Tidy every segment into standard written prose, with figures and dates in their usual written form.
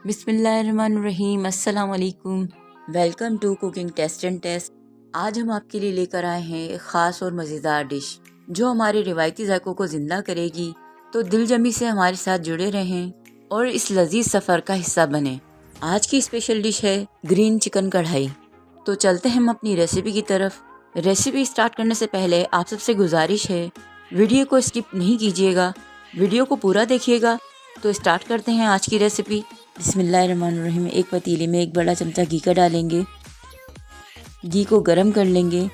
बिस्मिल्लाहिर्रहमानिर्रहीम। अस्सलाम वालेकुम। Welcome to cooking taste and taste. आज हम आपके लिए लेकर आए हैं एक ख़ास और मज़ेदार डिश जो हमारे रिवायती ज़ायक़ों को ज़िंदा करेगी। तो दिल जमी से हमारे साथ जुड़े रहें और इस लजीज सफ़र का हिस्सा बने। आज की स्पेशल डिश है ग्रीन चिकन कढ़ाई। तो चलते हैं हम अपनी रेसिपी की तरफ। रेसिपी स्टार्ट करने से पहले आप सबसे गुजारिश है वीडियो को स्किप नहीं कीजिएगा, वीडियो को पूरा देखिएगा। तो स्टार्ट करते हैं आज की रेसिपी। बिस्मिल्लाहिर्रहमानिर्रहीम। एक पतीले में 1 बड़ा चमचा घी का डालेंगे। घी को गरम कर लेंगे।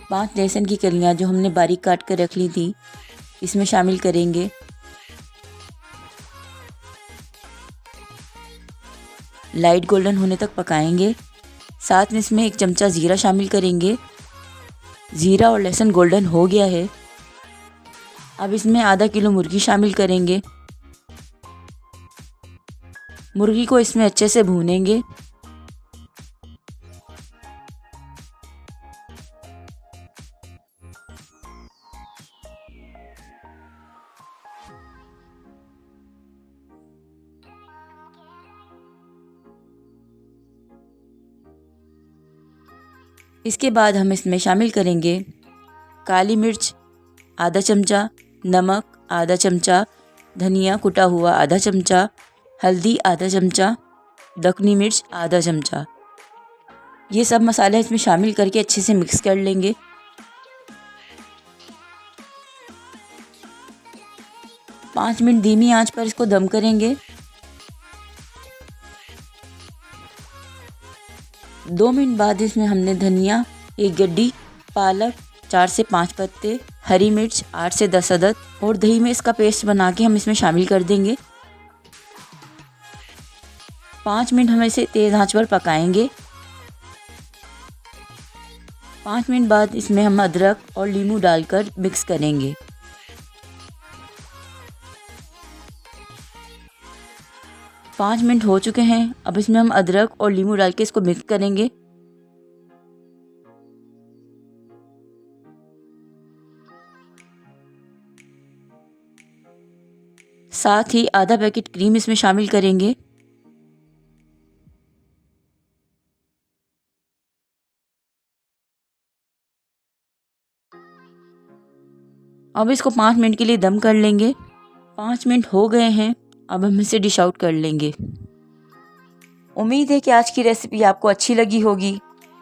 पाँच लहसुन की कलियां जो हमने बारीक काट कर रख ली थी इसमें शामिल करेंगे। लाइट गोल्डन होने तक पकाएंगे। साथ में इसमें 1 चमचा ज़ीरा शामिल करेंगे। ज़ीरा और लहसुन गोल्डन हो गया है। अब इसमें आधा किलो मुर्गी शामिल करेंगे। मुर्गी को इसमें अच्छे से भूनेंगे। इसके बाद हम इसमें शामिल करेंगे काली मिर्च आधा चमचा, नमक आधा चमचा, धनिया कुटा हुआ आधा चमचा, हल्दी आधा चमचा, दखनी मिर्च आधा चमचा। ये सब मसाले इसमें शामिल करके अच्छे से मिक्स कर लेंगे। पाँच मिनट धीमी आंच पर इसको दम करेंगे। 2 मिनट बाद इसमें हमने धनिया 1 गड्डी, पालक 4 से 5 पत्ते, हरी मिर्च 8 से 10 अदद और दही में इसका पेस्ट बना के हम इसमें शामिल कर देंगे। 5 मिनट हम इसे तेज़ आंच पर पकाएंगे। 5 मिनट बाद इसमें हम अदरक और नींबू डालकर मिक्स करेंगे। पाँच मिनट हो चुके हैं। अब इसमें हम अदरक और नींबू डाल के इसको मिक्स करेंगे। साथ ही आधा पैकेट क्रीम इसमें शामिल करेंगे। अब इसको 5 मिनट के लिए दम कर लेंगे। 5 मिनट हो गए हैं। अब हम इसे डिश आउट कर लेंगे। उम्मीद है कि आज की रेसिपी आपको अच्छी लगी होगी।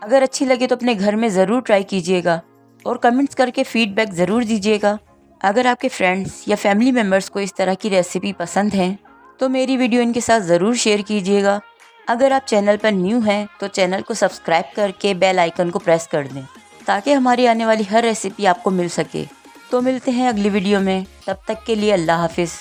अगर अच्छी लगे तो अपने घर में ज़रूर ट्राई कीजिएगा और कमेंट्स करके फीडबैक ज़रूर दीजिएगा। अगर आपके फ्रेंड्स या फैमिली मेम्बर्स को इस तरह की रेसिपी पसंद है तो मेरी वीडियो इनके साथ ज़रूर शेयर कीजिएगा। अगर आप चैनल पर न्यू हैं तो चैनल को सब्सक्राइब करके बेल आइकन को प्रेस कर दें ताकि हमारी आने वाली हर रेसिपी आपको मिल सके। तो मिलते हैं अगली वीडियो में। तब तक के लिए अल्लाह हाफिज़।